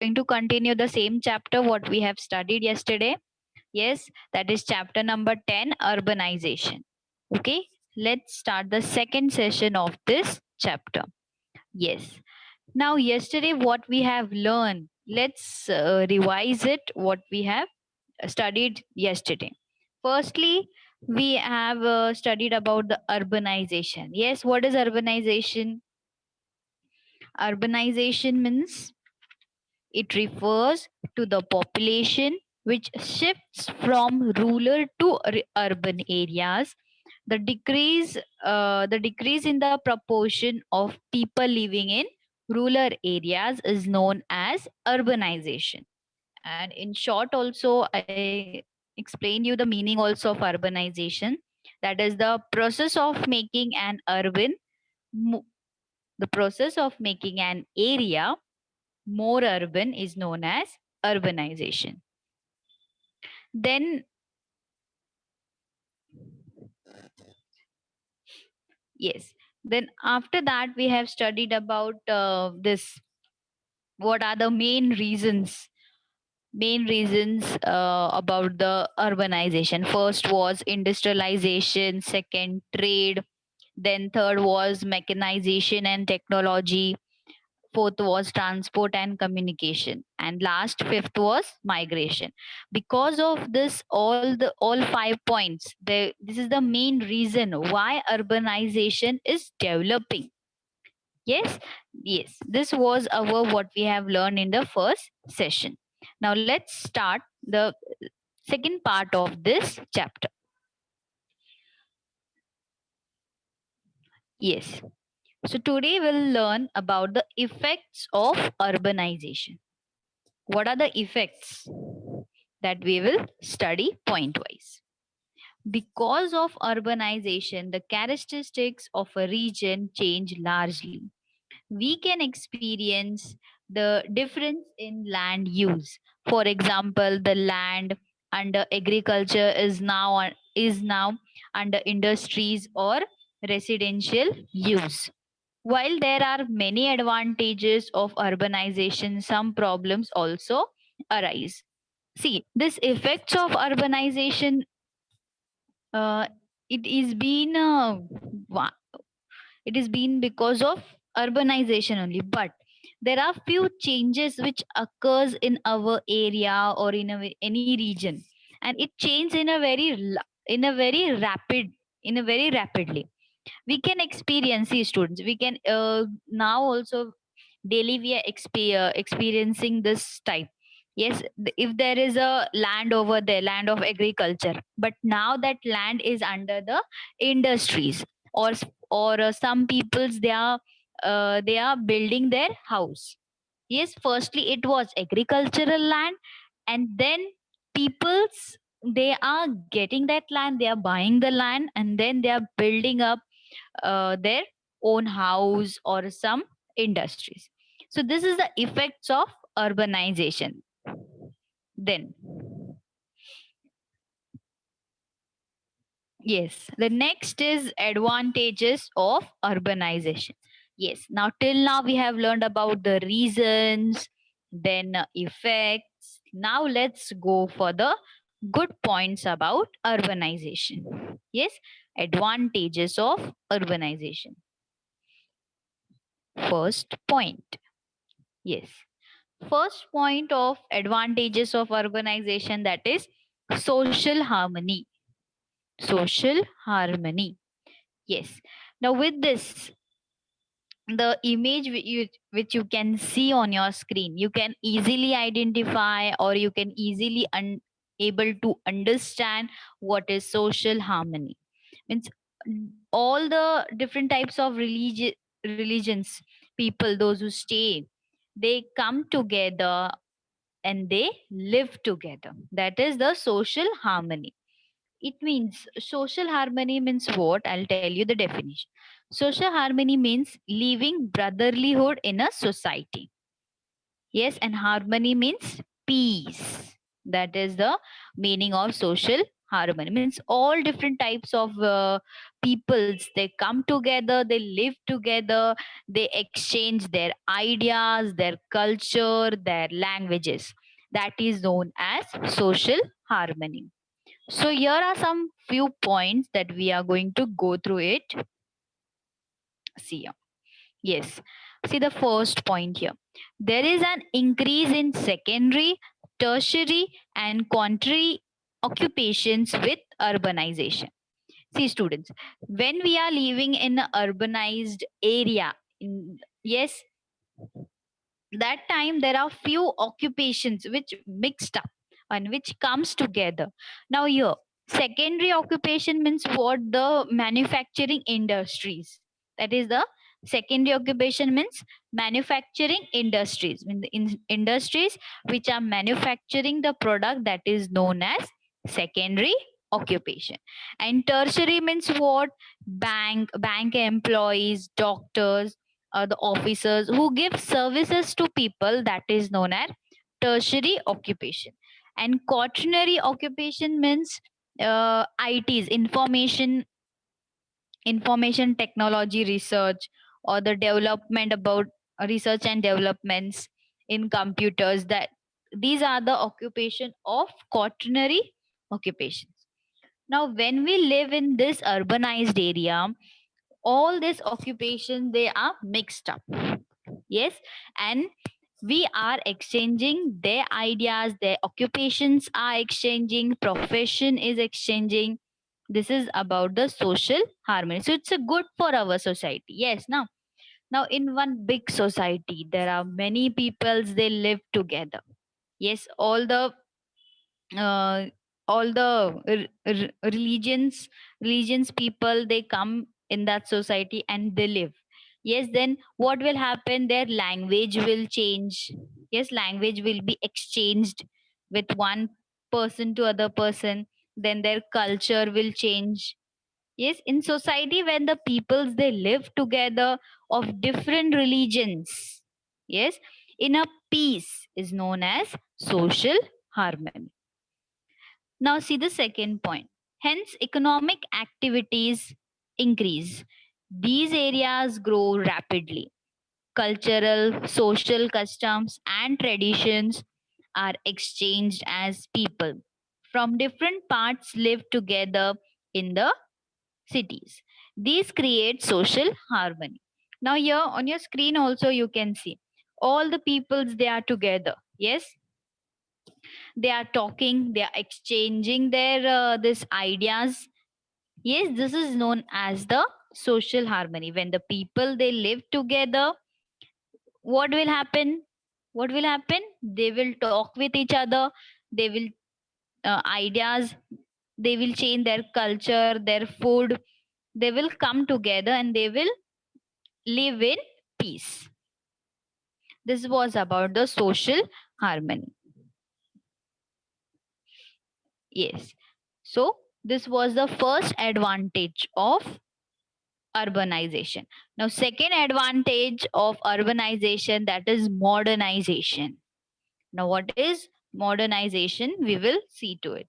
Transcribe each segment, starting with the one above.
going to continue the same chapter what we have studied yesterday. Yes, that is chapter number 10, urbanization. Okay, let's start the second session of this chapter. Yes. Now, yesterday, what we have learned, let's revise it what we have studied yesterday. Firstly, we have studied about the urbanization. Yes, what is urbanization? Urbanization means it refers to the population which shifts from rural to urban areas. The decrease in the proportion of people living in rural areas is known as urbanization. And in short, also, I explain you the meaning also of urbanization. That is the process of making an mo- the process of making an area more urban is known as urbanization. Then, yes, then after that, we have studied about this what are the main reasons about the urbanization. First was industrialization, second trade, then third was mechanization and technology, fourth was transport and communication, and last fifth was migration. Because of this, all 5 points, this is the main reason why urbanization is developing. Yes, yes, this was our what we have learned in the first session. Now let's start the second part of this chapter. Yes, so today we'll learn about the effects of urbanization. What are the effects that we will study point wise? Because of urbanization, the characteristics of a region change largely. We can experience the difference in land use. For example, the land under agriculture is now under industries or residential use. While there are many advantages of urbanization, some problems also arise. See, this effects of urbanization, uh, it is been wa- it is been because of urbanization only, but there are few changes which occurs in our area or in any region, and it changes in a very rapidly. We can experience, see students, we can now also daily we are experiencing this type. Yes, if there is a land over there, land of agriculture, but now that land is under the industries, or some peoples, they are building their house. Yes, firstly it was agricultural land, and then peoples, they are getting that land, they are buying the land, and then they are building up their own house or some industries. So this is the effects of urbanization. Then, yes, the next is advantages of urbanization. Yes, now till now we have learned about the reasons, then effects. Now let's go for the good points about urbanization. Yes, advantages of urbanization. First point. Yes. First point of advantages of urbanization, that is social harmony. Social harmony. Yes. Now with this, the image which you can see on your screen, you can easily identify, or you can easily able to understand what is social harmony. Means all the different types of religions, people, those who stay, they come together and they live together. That is the social harmony. It means, social harmony means what? I'll tell you the definition. Social harmony means living brotherlyhood in a society. Yes, and harmony means peace. That is the meaning of social harmony. Means all different types of peoples, they come together, they live together, they exchange their ideas, their culture, their languages. That is known as social harmony. So here are some few points that we are going to go through it. See here. Yes. See the first point here. There is an increase in secondary, tertiary, and quaternary occupations with urbanization. See, students, when we are living in an urbanized area, yes, that time there are few occupations which mixed up and which comes together. Now here, secondary occupation means what? The manufacturing industries. That is the secondary occupation means manufacturing industries. When the industries which are manufacturing the product, that is known as secondary occupation. And tertiary means what? Bank employees, doctors, the officers who give services to people, that is known as tertiary occupation. And quaternary occupation means ITs, information technology research, or the development about research and developments in computers. That these are the occupation of quaternary occupations. Now when we live in this urbanized area, all these occupations, they are mixed up. Yes. And we are exchanging their ideas, their occupations are exchanging, profession is exchanging. This is about the social harmony. So it's a good for our society. Yes. Now in one big society, there are many peoples, they live together. Yes, uh, all the religions people, they come in that society and they live. Yes, then what will happen? Their language will change. Yes, language will be exchanged with one person to other person. Then their culture will change. Yes, in society, when the peoples, they live together of different religions, yes, in a peace, is known as social harmony. Now, see the second point. Hence, economic activities increase. These areas grow rapidly. Cultural, social customs, and traditions are exchanged as people from different parts live together in the cities. These create social harmony. Now, here on your screen, also, you can see all the peoples, they are together. Yes, they are talking, they are exchanging their this ideas. Yes, this is known as the social harmony. When the people, they live together, what will happen? What will happen? They will talk with each other, they will ideas, they will change their culture, their food, they will come together and they will live in peace. This was about the social harmony. Yes. So this was the first advantage of urbanization. Now, second advantage of urbanization, that is modernization. Now, what is modernization? We will see to it.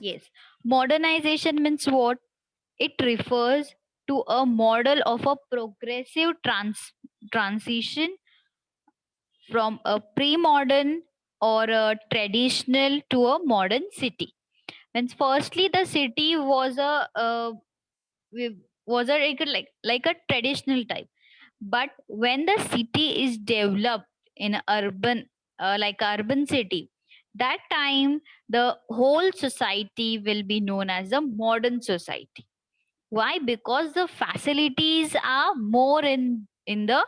Yes. Modernization means what? It refers to a model of a progressive transition from a pre-modern or a traditional to a modern city. And firstly, the city was like a traditional type. But when the city is developed in a urban, like urban city, that time the whole society will be known as a modern society. Why? Because the facilities are more in the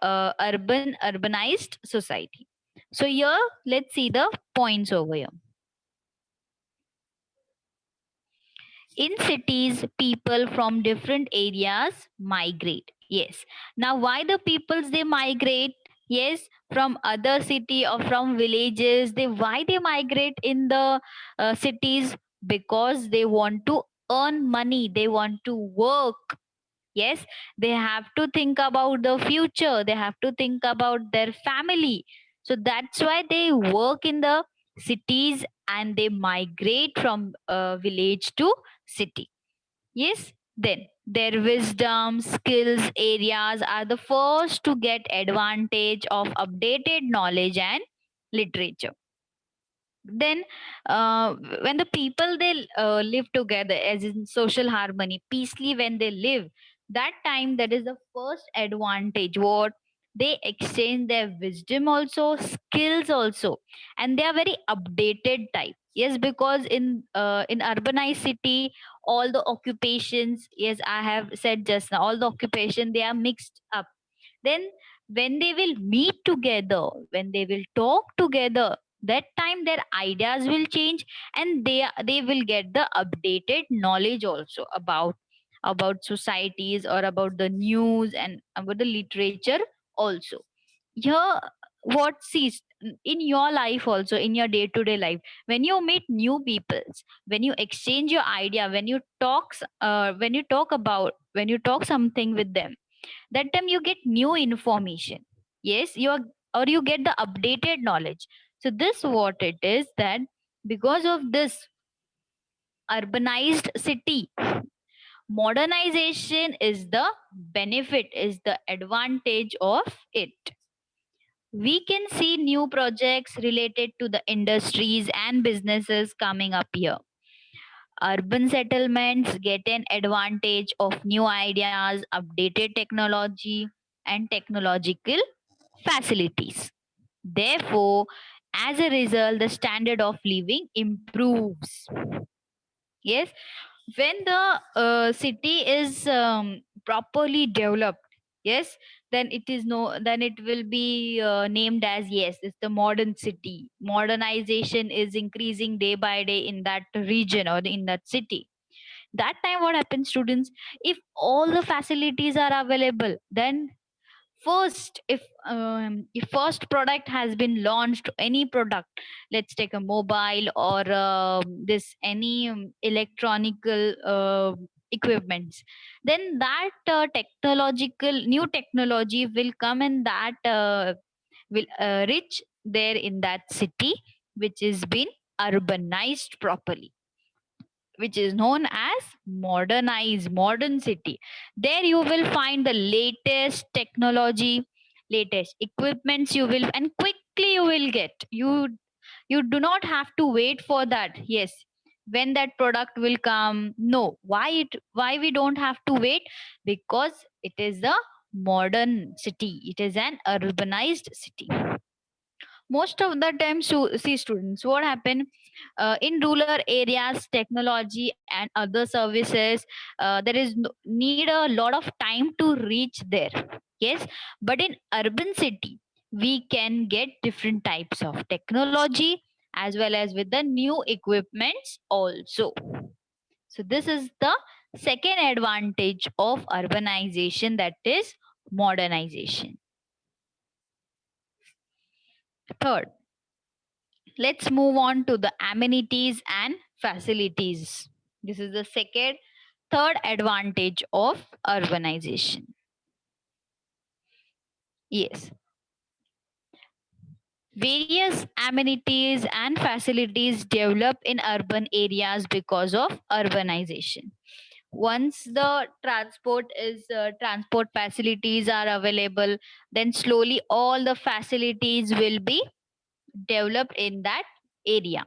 urbanized society. So here, let's see the points over here. In cities, people from different areas migrate. Yes. Now, why the peoples, they migrate? Yes, from other city or from villages. They Why they migrate in the cities? Because they want to earn money. They want to work. Yes, they have to think about the future, they have to think about their family. So that's why they work in the cities and they migrate from village to city. Yes, then their wisdom, skills areas are the first to get advantage of updated knowledge and literature. Then when the people they live together as in social harmony peacefully, when they live, that time that is the first advantage what they exchange their wisdom also, skills also, and they are very updated type. Yes, because in urbanized city, all the occupations, yes, I have said just now, all the occupation they are mixed up. Then when they will meet together, when they will talk together, that time their ideas will change, and they will get the updated knowledge also about societies or about the news and about the literature also. Here, what sees in your life also, in your day to day life, when you meet new peoples, when you exchange your idea, when you talk something with them, that time you get new information. Yes, you are, or you get the updated knowledge. So this what it is, that because of this urbanized city, modernization is the benefit, is the advantage of it. We can see new projects related to the industries and businesses coming up here. Urban settlements get an advantage of new ideas, updated technology, and technological facilities. Therefore, as a result, the standard of living improves. Yes, when the city is properly developed, yes, then it is no, then it will be named as, yes, it's the modern city. Modernization is increasing day by day in that region or in that city. That time what happens, students, if all the facilities are available, then first if first product has been launched, any product, let's take a mobile or this any electronical equipments, then that technological new technology will come, and that will reach there in that city which is been urbanized properly, which is known as modernized modern city. There you will find the latest technology, latest equipments you will, and quickly you will get. You do not have to wait for that. Yes, when that product will come. No, why we don't have to wait? Because it is a modern city. It is an urbanized city. Most of the time, see students, what happen in rural areas, technology and other services, there is need a lot of time to reach there. Yes, but in urban city, we can get different types of technology as well as with the new equipments also. So this is the second advantage of urbanization, that is modernization. Third, let's move on to the amenities and facilities. This is the third advantage of urbanization. Yes, various amenities and facilities develop in urban areas because of urbanization. Once the transport facilities are available, then slowly all the facilities will be developed in that area.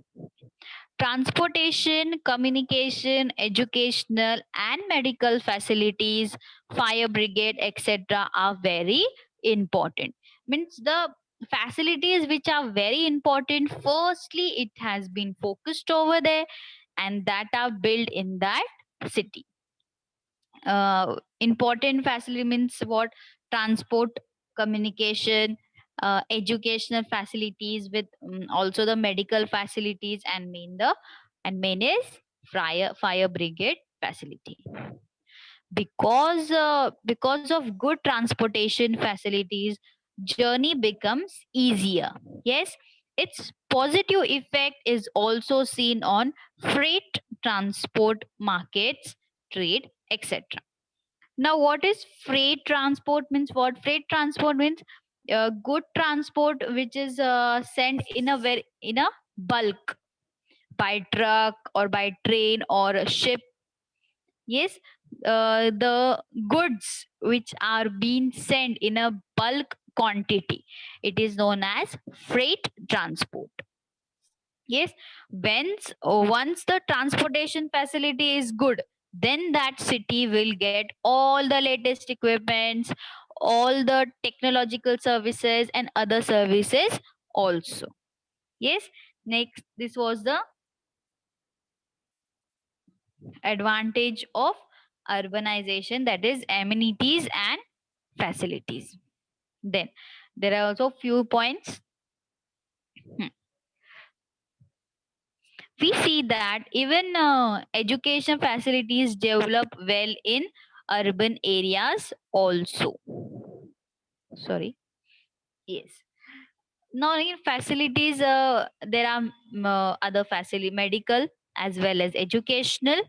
Transportation, communication, educational, and medical facilities, fire brigade, etc., are very important. Means the facilities which are very important, firstly, it has been focused over there, and that are built in that city. Important facility means what? Transport, communication, educational facilities, with also the medical facilities, and main is fire brigade facility. Because of good transportation facilities, journey becomes easier. Yes, its positive effect is also seen on freight transport, markets, trade, etc. Now, what is freight transport means? What freight transport means? Good transport which is sent in a bulk by truck or by train or a ship. Yes, the goods which are being sent in a bulk quantity, it is known as freight transport. Yes, once the transportation facility is good, then that city will get all the latest equipments, all the technological services and other services also. Yes, next, this was the advantage of urbanization, that is amenities and facilities. Then there are also few points. Hmm. We see that even education facilities develop well in urban areas also. Sorry. Yes. Now in facilities, there are other facility, medical as well as educational.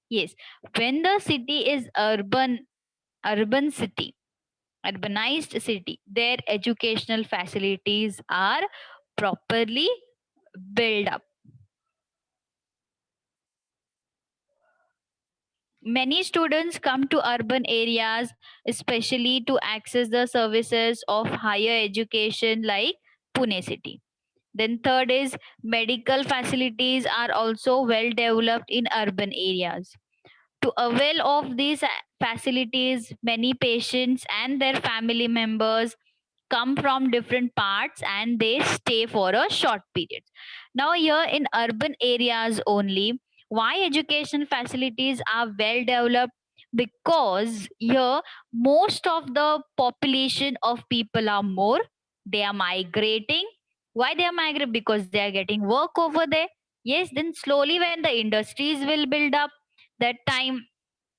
Yes, when the city is urban city, urbanized city, their educational facilities are properly built up. Many students come to urban areas, especially to access the services of higher education like Pune city. Then third is medical facilities are also well developed in urban areas. To avail of these facilities, many patients and their family members come from different parts and they stay for a short period. Now, here in urban areas only, why education facilities are well developed? Because here most of the population of people are more, they are migrating. Why they are migrating? Because they are getting work over there. Yes, then slowly when the industries will build up, that time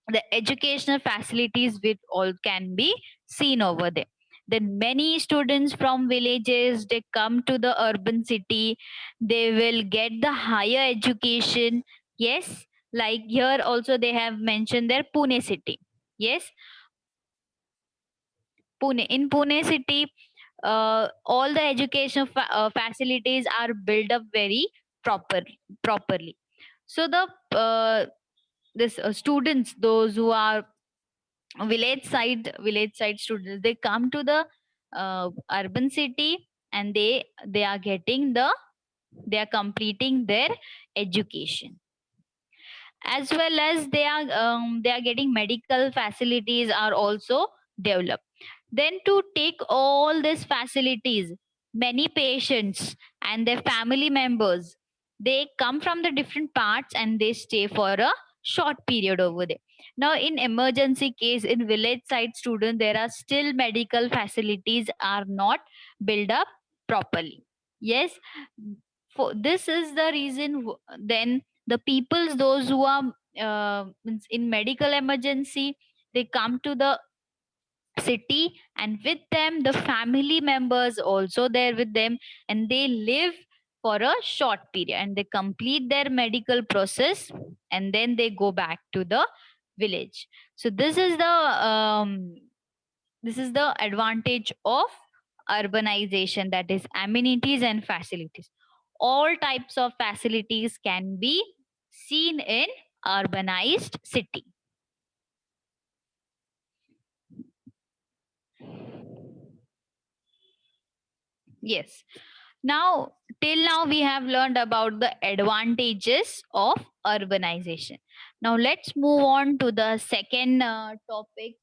the educational facilities with all can be seen over there. Then many students from villages, they come to the urban city, they will get the higher education. Yes, like here also they have mentioned their Pune city. Yes, Pune city, all the education facilities are built up very proper properly. So the this students, those who are village side students, they come to the urban city, and they are getting they are completing their education, as well as they are getting medical facilities are also developed. Then to take all these facilities, many patients and their family members, they come from the different parts and they stay for a short period over there. Now in emergency case, in village side student, there are still medical facilities are not built up properly. Yes, for this is the reason then the peoples, those who are means in medical emergency, they come to the city, and with them the family members also there with them, and they live for a short period and they complete their medical process, and then they go back to the village. So this is the advantage of urbanization, that is amenities and facilities. All types of facilities can be seen in urbanized city. Yes. Now, till now, we have learned about the advantages of urbanization. Now, let's move on to the second topic,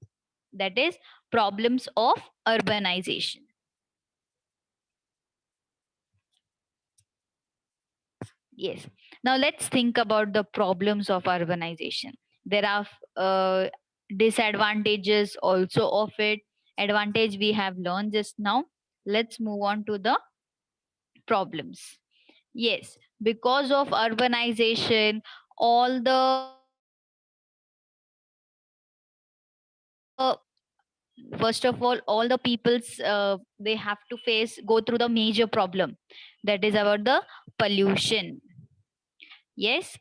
that is problems of urbanization. Yes. Now, let's think about the problems of urbanization. There are disadvantages also of it. Advantage we have learned just now. Let's move on to the problems. Yes, because of urbanization, all the first of all the peoples, they have to go through the major problem, that is about the pollution. Yes,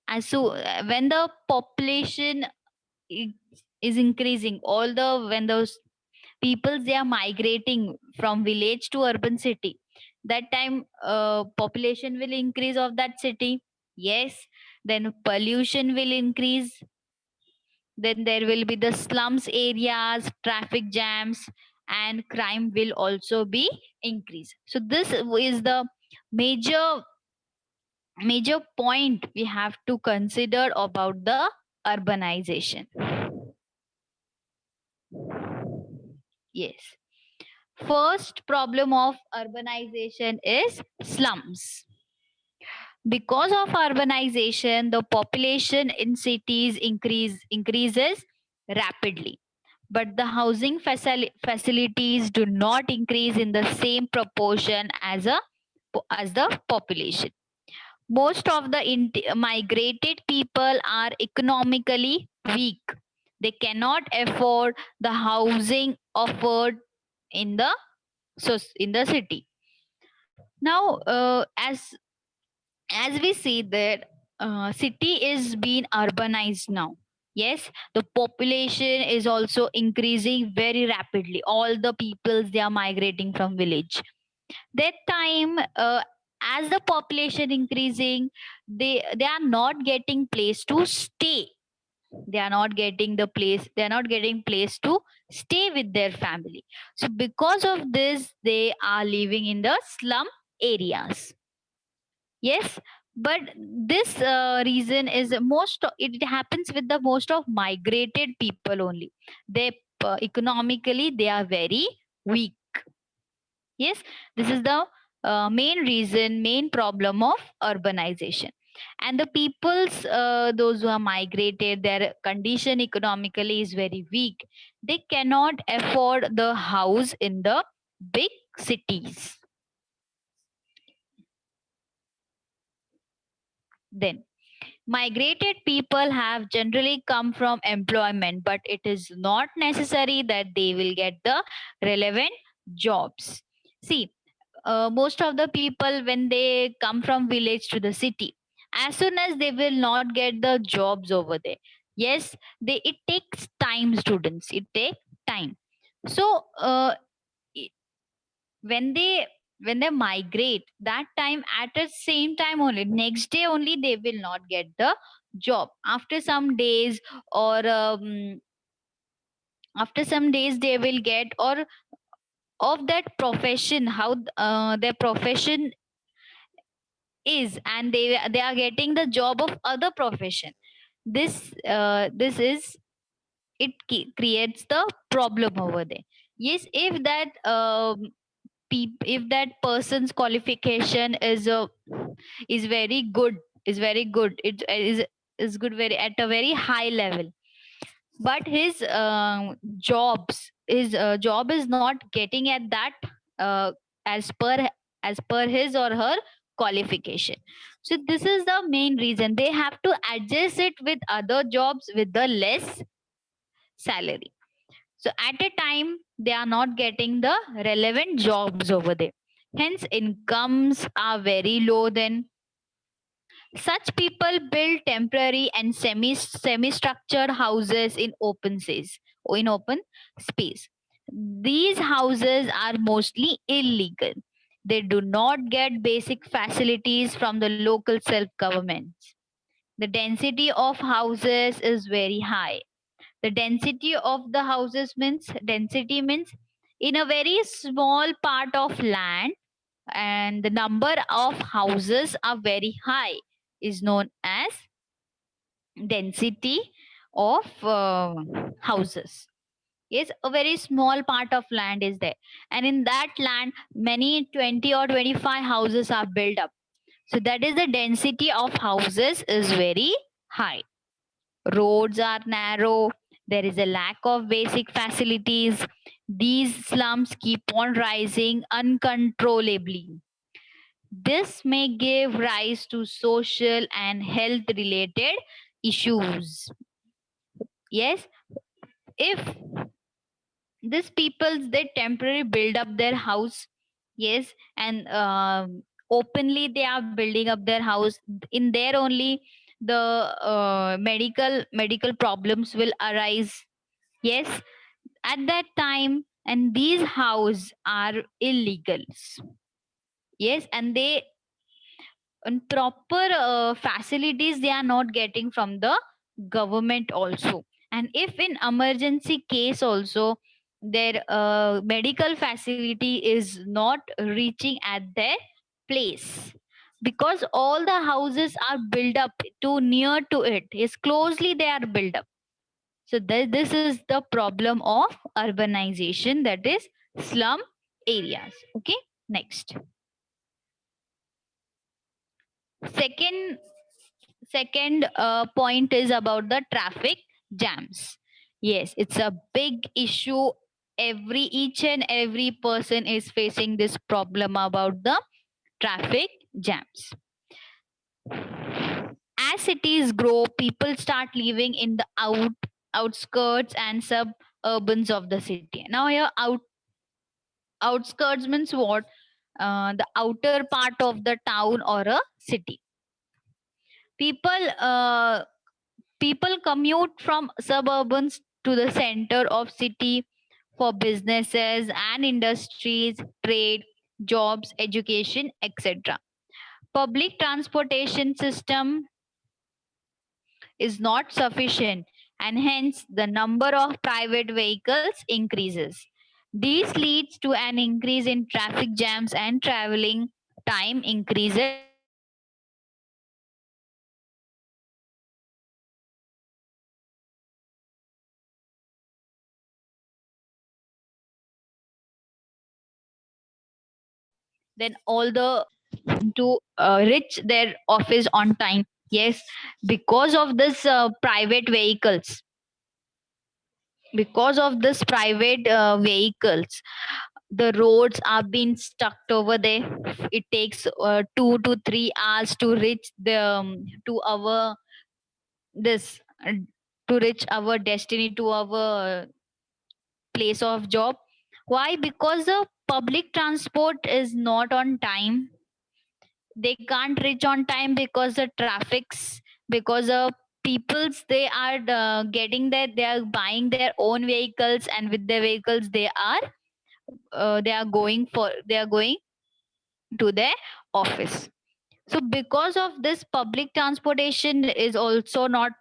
and so when the population is increasing, all the when those people they are migrating from village to urban city, that time population will increase of that city. Yes, then pollution will increase, then there will be the slums areas, traffic jams, and crime will also be increased. So this is the major major point we have to consider about the urbanization. Yes. First problem of urbanization is slums. Because of urbanization, the population in cities increases rapidly, but the housing facilities do not increase in the same proportion as the population. Most of the migrated people are economically weak. They cannot afford the housing offered in the in the city. Now, as we see that city is being urbanized now. Yes, the population is also increasing very rapidly. All the peoples they are migrating from village. That time, as the population increasing, they are not getting place to stay. They are not getting the place. They are not getting place to stay with their family. So because of this, they are living in the slum areas. Yes, but this reason is it happens with the most of migrated people only. They economically they are very weak. Yes, this is the main reason, main problem of urbanization. And the peoples, those who are migrated, their condition economically is very weak. They cannot afford the house in the big cities. Then migrated people have generally come from employment, but it is not necessary that they will get the relevant jobs. See, most of the people when they come from village to the city, as soon as they will not get the jobs over there. Yes, they it takes time, students. It takes time. So when they migrate that time at the same time only next day only they will not get the job after some days or after some days they will get or of that profession how their profession is and they are getting the job of other profession. This is it creates the problem over there. Yes, if that if that person's qualification is very good, is good very at a very high level, but his job is not getting at that uh, as per his or her qualification. So this is the main reason they have to adjust it with other jobs with the less salary. So at a time, they are not getting the relevant jobs over there. Hence, incomes are very low then. Such people build temporary and semi-structured houses in open space or in open space. These houses are mostly illegal. They do not get basic facilities from the local self-governments. The density of houses is very high. The density of the houses means density means in a very small part of land and the number of houses are very high is known as density of houses. Yes, a very small part of land is there, and in that land many 20 or 25 houses are built up. So that is the density of houses is very high. Roads are narrow, there is a lack of basic facilities. These slums keep on rising uncontrollably. This may give rise to social and health related issues. Yes, if these people they temporarily build up their house, yes, and openly they are building up their house, in there only the medical problems will arise. Yes, at that time, and these houses are illegals. Yes, and proper facilities they are not getting from the government also. And if in emergency case also their medical facility is not reaching at their place, because all the houses are built up too near to it, is closely they are built up. So this is the problem of urbanization, that is slum areas. Okay, next. Second second point is about the traffic jams. Yes, it's a big issue. Each and every person is facing this problem about the traffic jams. As cities grow, people start living in the outskirts and suburbans of the city. Now here outskirts means what? The outer part of the town or a city. People people commute from suburbans to the center of city for businesses and industries, trade, jobs, education, etc. Public transportation system is not sufficient, and hence the number of private vehicles increases. This leads to an increase in traffic jams, and traveling time increases, and pollution increases. Then all the to reach their office on time. Yes, because of this private vehicles, the roads are being stuck over there. It takes 2 to 3 hours to reach the to our this to reach our destiny, to our place of job. Why? Because the public transport is not on time. They can't reach on time because the traffics, because of peoples they are getting that they are buying their own vehicles, and with their vehicles they are going to their office. So because of this, public transportation is also not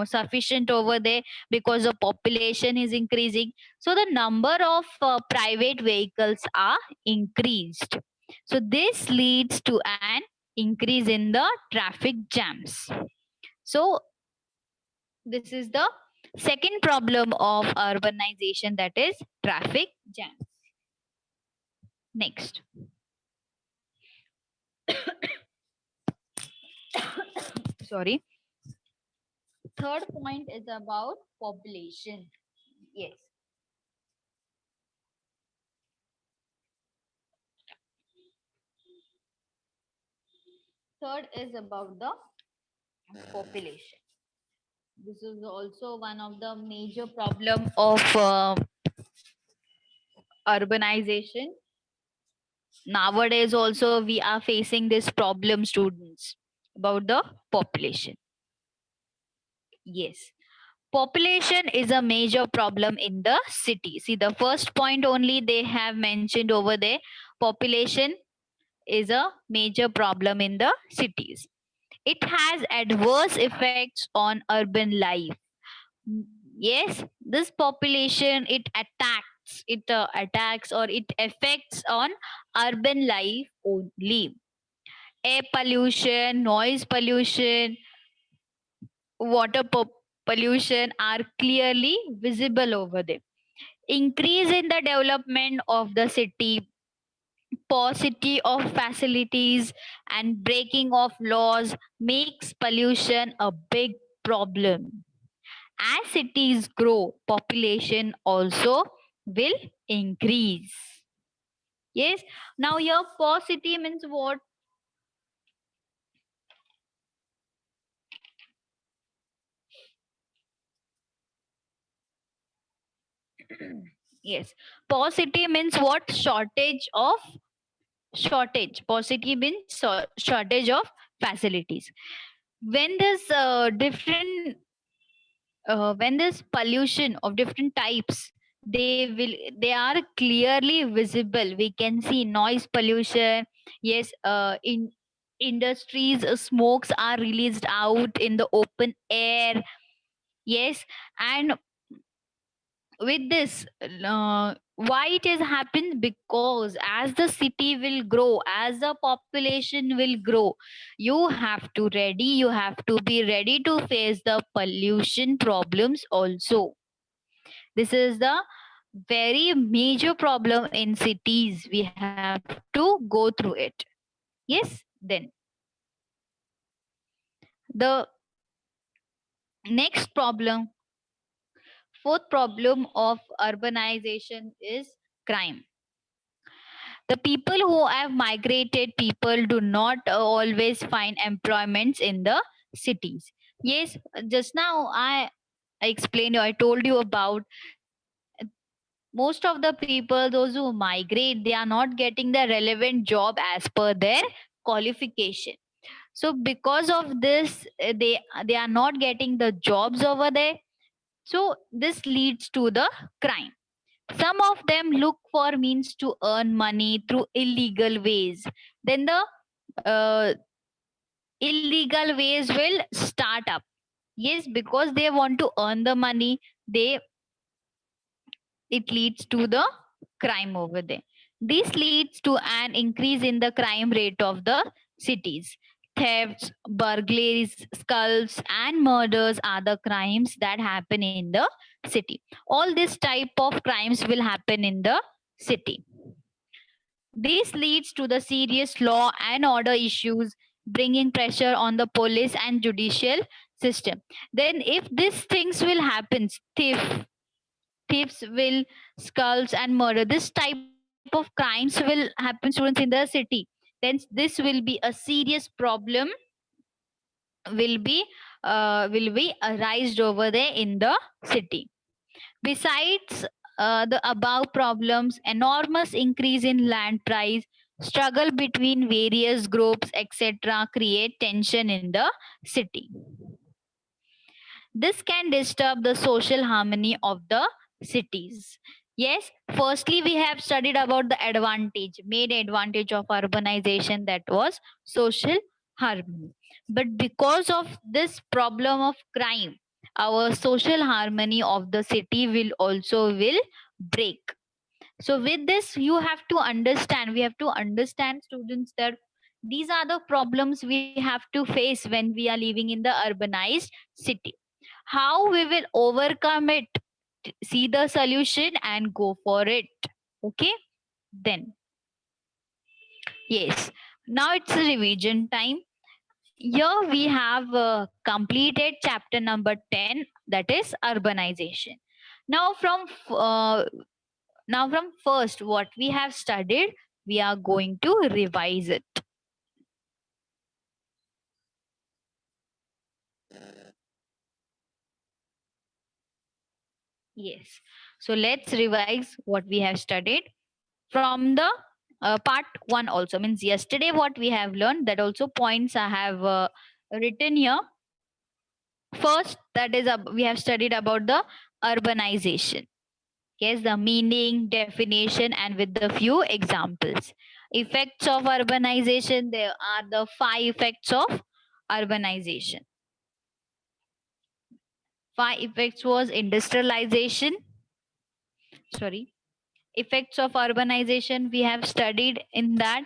sufficient over there, because the population is increasing, so the number of private vehicles are increased. So this leads to an increase in the traffic jams. So this is the second problem of urbanization, that is traffic jams. Next. Sorry. Third point is about population. Yes. Third is about the population. This is also one of the major problem of urbanization. Nowadays also we are facing this problem, students, about the population. Yes. Population is a major problem in the city. See, the first point only they have mentioned over there. Population is a major problem in the cities. It has adverse effects on urban life. Yes, this population it attacks or it affects on urban life only. Air pollution, noise pollution, water pollution are clearly visible over there. Increase in the development of the city, paucity of facilities, and breaking of laws makes pollution a big problem. As cities grow, population also will increase. Yes. Now here paucity means what? Yes. Paucity means what? Shortage. Paucity means shortage of facilities. When there's different when this pollution of different types, they are clearly visible. We can see noise pollution. Yes, in industries, smokes are released out in the open air. Yes, and with this, why it has happened? Because as the city will grow, as the population will grow, you have to be ready to face the pollution problems also. This is the very major problem in cities. We have to go through it. Yes, then the next problem, fourth problem of urbanization is crime. The people who have migrated, people do not always find employments in the cities. Yes, just now I explained you, I told you about most of the people, those who migrate, they are not getting the relevant job as per their qualification. So because of this, they are not getting the jobs over there. So this leads to the crime. Some of them look for means to earn money through illegal ways. Then the uh, illegal ways will start up. Yes, because they want to earn the money, they it leads to the crime over there. This leads to an increase in the crime rate of the cities. Thefts, burglaries, skulls, and murders are the crimes that happen in the city. All this type of crimes will happen in the city. This leads to the serious law and order issues, bringing pressure on the police and judicial system. Then, if these things will happen, thieves will skulls and murder, this type of crimes will happen, students, in the city, then this will be a serious problem, will be arised over there in the city. Besides the above problems, enormous increase in land price, struggle between various groups, etc., create tension in the city. This can disturb the social harmony of the cities. Yes, firstly, we have studied about the main advantage of urbanization, that was social harmony. But because of this problem of crime, our social harmony of the city will break. So with this, we have to understand, students, that these are the problems we have to face when we are living in the urbanized city. How we will overcome it? See the solution and go for it. Okay, then yes, now it's a revision time. Here we have completed chapter number 10, that is urbanization. Now from first what we have studied, we are going to revise it. Yes. So let's revise what we have studied from the part 1 also. Means yesterday what we have learned, that also points I have written here. First, that is we have studied about the urbanization. Yes, the meaning, definition, and with the few examples. Effects of urbanization, there are the 5 effects of urbanization. 5 effects was industrialization. Sorry. Effects of urbanization, we have studied in that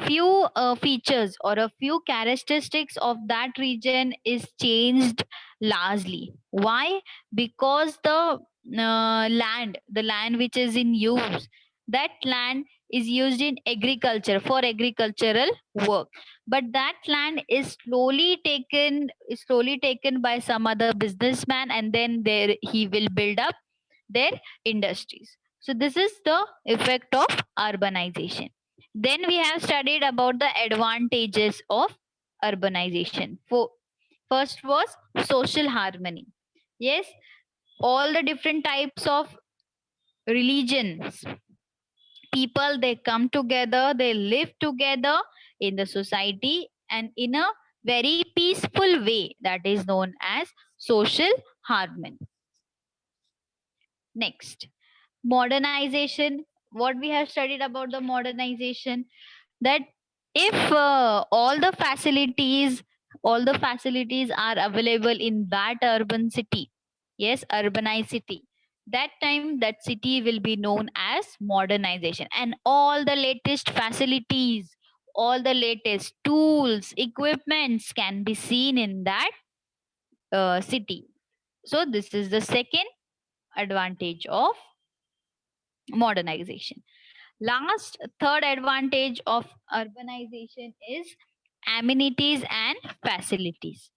few features or a few characteristics of that region is changed largely. Why? Because the land which is in use, that land is used in agriculture for agricultural work, but that land is slowly taken by some other businessman, and then there he will build up their industries. So this is the effect of urbanization. Then we have studied about the advantages of urbanization. First was social harmony. Yes, all the different types of religions, people, they come together, they live together in the society and in a very peaceful way, that is known as social harmony. Next, modernization. What we have studied about the modernization, that if all the facilities are available in that urban city, yes, urbanized city, that time that city will be known as modernization, and all the latest facilities, all the latest tools, equipments can be seen in that city. So this is the second advantage of modernization. Last, third advantage of urbanization is amenities and facilities.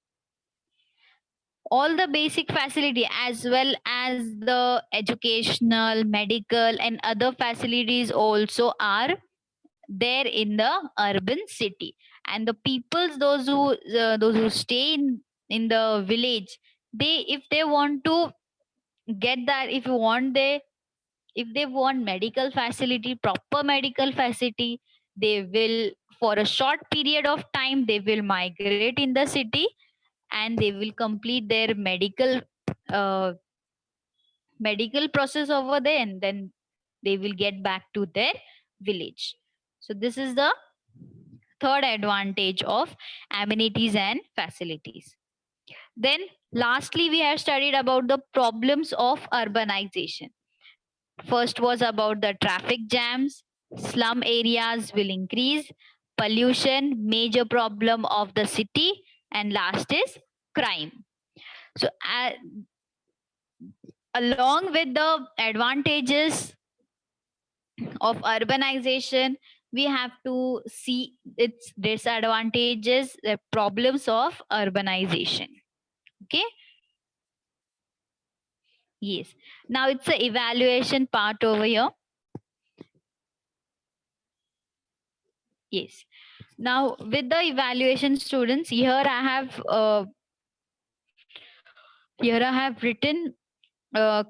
All the basic facility as well as the educational, medical and other facilities also are there in the urban city. And the peoples, those who stay in the village, they, if they want to get that, if they want medical facility, proper medical facility, they will, for a short period of time, they will migrate in the city, and they will complete their uh, medical process over there, and then they will get back to their village. So this is the third advantage of amenities and facilities. Then lastly, we have studied about the problems of urbanization. First was about the traffic jams, slum areas will increase, pollution, major problem of the city, and last is crime. So, along with the advantages of urbanization, we have to see its disadvantages, the problems of urbanization. Okay. Yes. Now it's a evaluation part over here. Yes. Now with the evaluation students, here I have written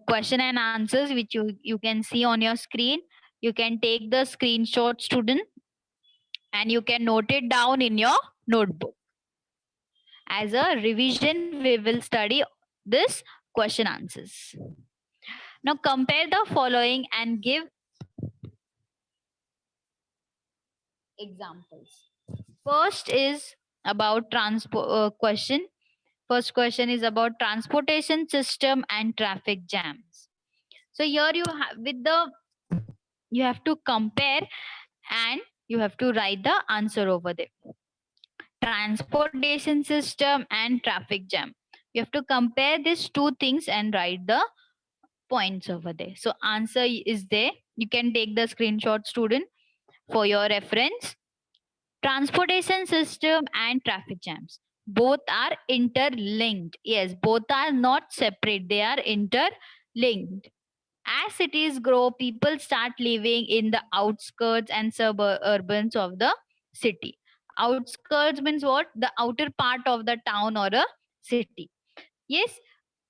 question and answers which you can see on your screen. You can take the screenshot, student, and you can note it down in your notebook. As a revision, we will study this question answers. Now compare the following and give examples. First is about transport question. First question is about transportation system and traffic jams. So here you have with the, you have to compare and you have to write the answer over there. Transportation system and traffic jam. You have to compare these two things and write the points over there. So answer is there. You can take the screenshot, student, for your reference. Transportation system and traffic jams, both are interlinked. Yes, both are not separate, they are interlinked. As cities grow, people start living in the outskirts and suburbs of the city. Outskirts means what? The outer part of the town or a city. Yes,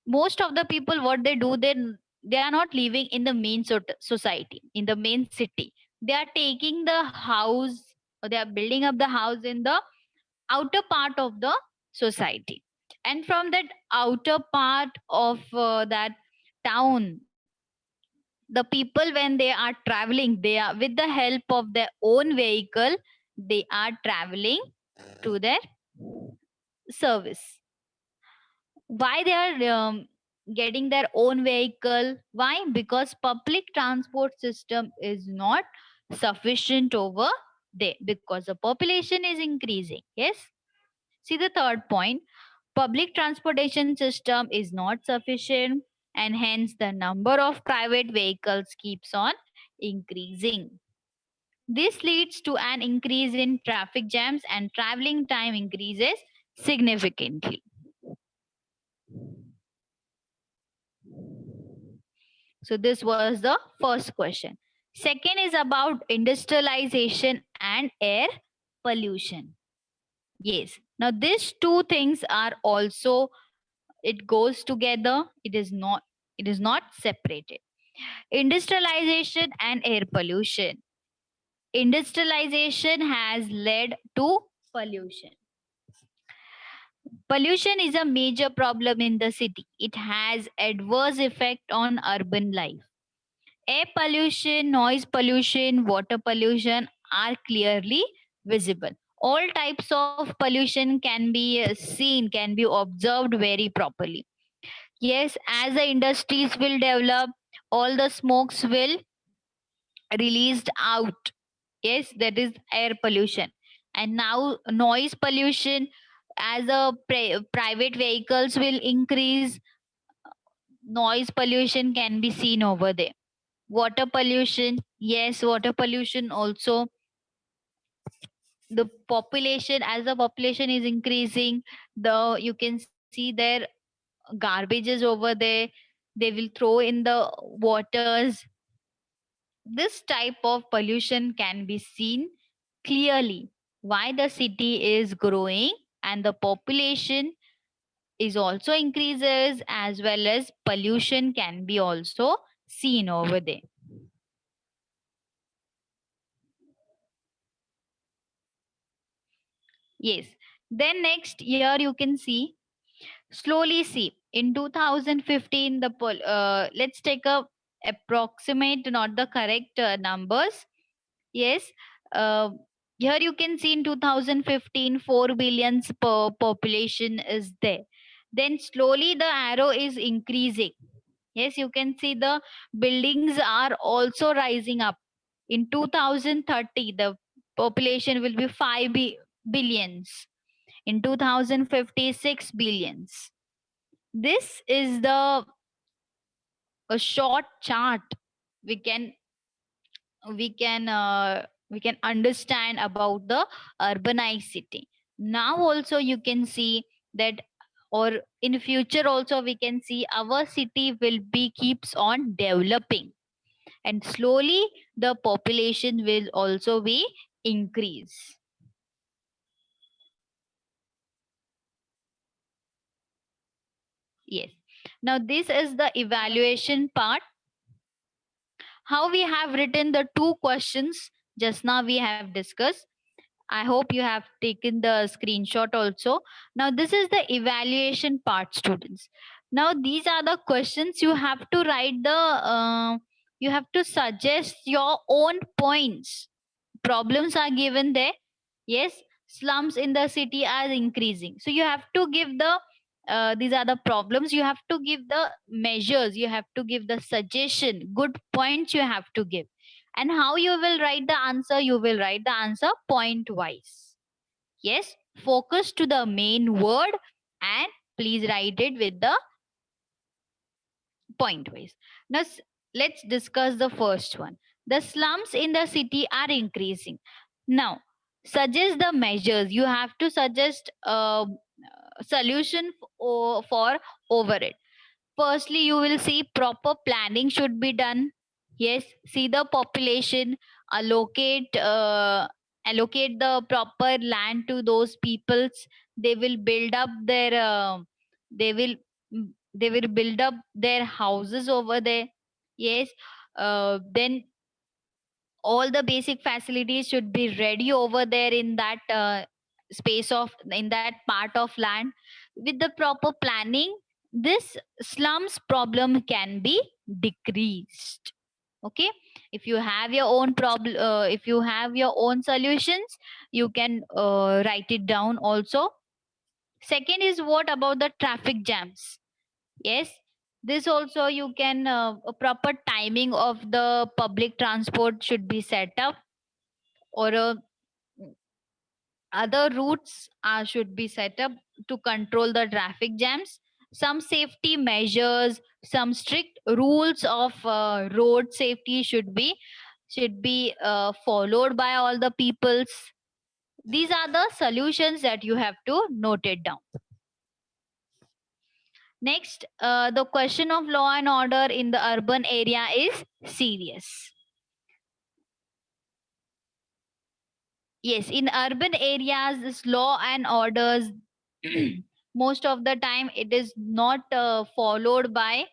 most of the people, what they do, they are not living in the main society, in the main city. They are taking the house, or they are building up the house in the outer part of the society. And from that outer part of that town, the people, when they are traveling, they are with the help of their own vehicle, they are traveling to their service. Why they are getting their own vehicle? Why? Because public transport system is not sufficient over there, because the population is increasing. Yes. See the third point, public transportation system is not sufficient, and hence the number of private vehicles keeps on increasing. This leads to an increase in traffic jams, and traveling time increases significantly. So this was the first question. Second is about industrialization and air pollution. Yes. Now these two things are also, it goes together. It is not separated. Industrialization and air pollution. Industrialization has led to pollution. Pollution is a major problem in the city. It has adverse effect on urban life. Air pollution, noise pollution, water pollution are clearly visible. All types of pollution can be seen, can be observed very properly. Yes, as the industries will develop, all the smokes will released out. Yes, that is air pollution. And now noise pollution, as a private vehicles will increase, noise pollution can be seen over there. Water pollution, yes, water pollution also. The population, as the population is increasing, the you can see their garbages over there, they will throw in the waters. This type of pollution can be seen clearly why the city is growing and the population is also increases, as well as pollution can be also seen over there. Yes. Then next year you can see, slowly see, in 2015 let's take a approximate, not the correct numbers. Yes. Uh, Here you can see in 2015, 4 billions per population is there. Then slowly the arrow is increasing. Yes, you can see the buildings are also rising up. In 2030, the population will be billions. In 2050, 6 billions. This is the a short chart we can we can understand about the urbanized city. Now also you can see that, or in future also we can see our city will be keeps on developing, and slowly the population will also be increase. Yes. Now this is the evaluation part. How we have written the two questions just now we have discussed. I hope you have taken the screenshot also. Now, this is the evaluation part, students. Now, these are the questions you have to write you have to suggest your own points. Problems are given there. Yes, slums in the city are increasing. So, you have to give these are the problems. You have to give the measures. You have to give the suggestion, good points you have to give. And how you will write the answer? You will write the answer point wise. Yes, focus to the main word and please write it with the point wise. Now, let's discuss the first one. The slums in the city are increasing. Now, suggest the measures. You have to suggest a solution for over it. Firstly, you will see proper planning should be done. Yes, see the population, allocate allocate the proper land to those peoples. They will build up their they will they will build up their houses over there. Yes, then all the basic facilities should be ready over there in that space of in that part of land. With the proper planning, this slums problem can be decreased. Okay, if you have your own problem, if you have your own solutions, you can write it down also. Second is, what about the traffic jams? Yes, this also you can a proper timing of the public transport should be set up, or other routes should be set up to control the traffic jams. Some safety measures, some strict rules of road safety should be followed by all the peoples. These are the solutions that you have to note it down. Next, the question of law and order in the urban area is serious. Yes, in urban areas, this law and orders, most of the time, it is not followed by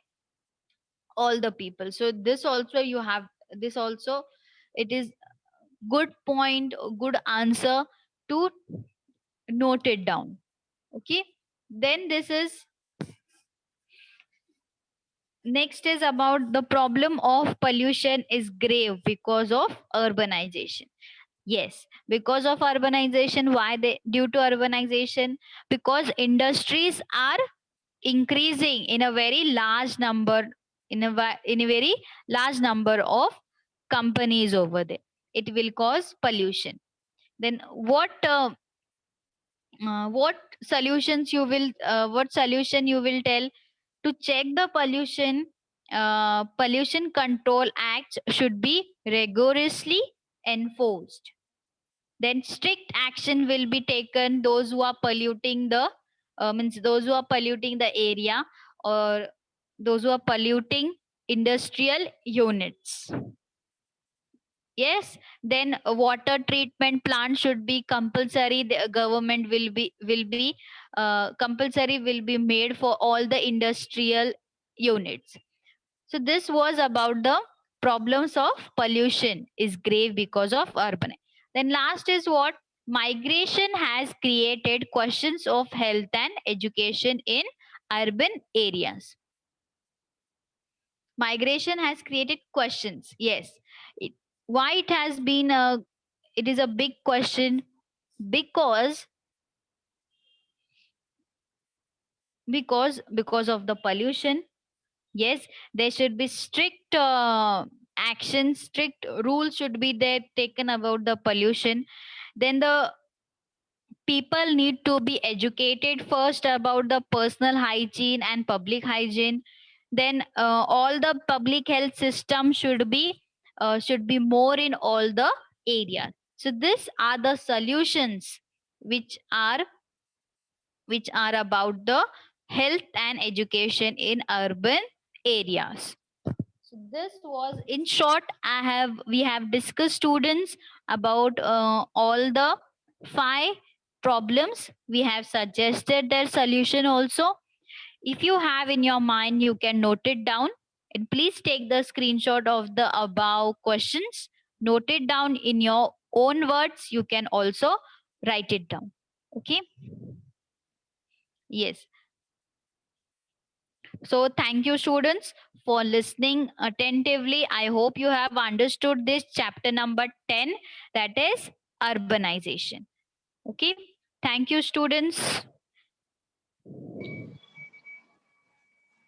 all the people. So this also you have, this also, it is good point, good answer to note it down. Okay. Then this is next is about the problem of pollution is grave because of urbanization. Yes, because of urbanization. Why they due to urbanization? Because industries are increasing in a very large number, in a very large number of companies over there. It will cause pollution. Then what solutions you will what solution you will tell to check the pollution? Pollution control acts should be rigorously enforced. Then strict action will be taken those who are polluting the means those who are polluting the area, or those who are polluting industrial units. Yes, then a water treatment plant should be compulsory. The government will be compulsory will be made for all the industrial units. So this was about the problems of pollution is grave because of urban. Then last is what? Migration has created questions of health and education in urban areas. Migration has created questions. Yes. Why it has been a it is a big question? Because because of the pollution. Yes, there should be strict actions, strict rules should be there taken about the pollution. Then the people need to be educated first about the personal hygiene and public hygiene. Then all the public health system should be more in all the areas. So these are the solutions which are about the health and education in urban areas. So this was in short. We have discussed students about all the five problems. We have suggested their solution also. If you have in your mind, you can note it down, and please take the screenshot of the above questions. Note it down in your own words. You can also write it down. Okay. Yes. So thank you students for listening attentively. I hope you have understood this chapter number 10, that is urbanization. Okay. Thank you students.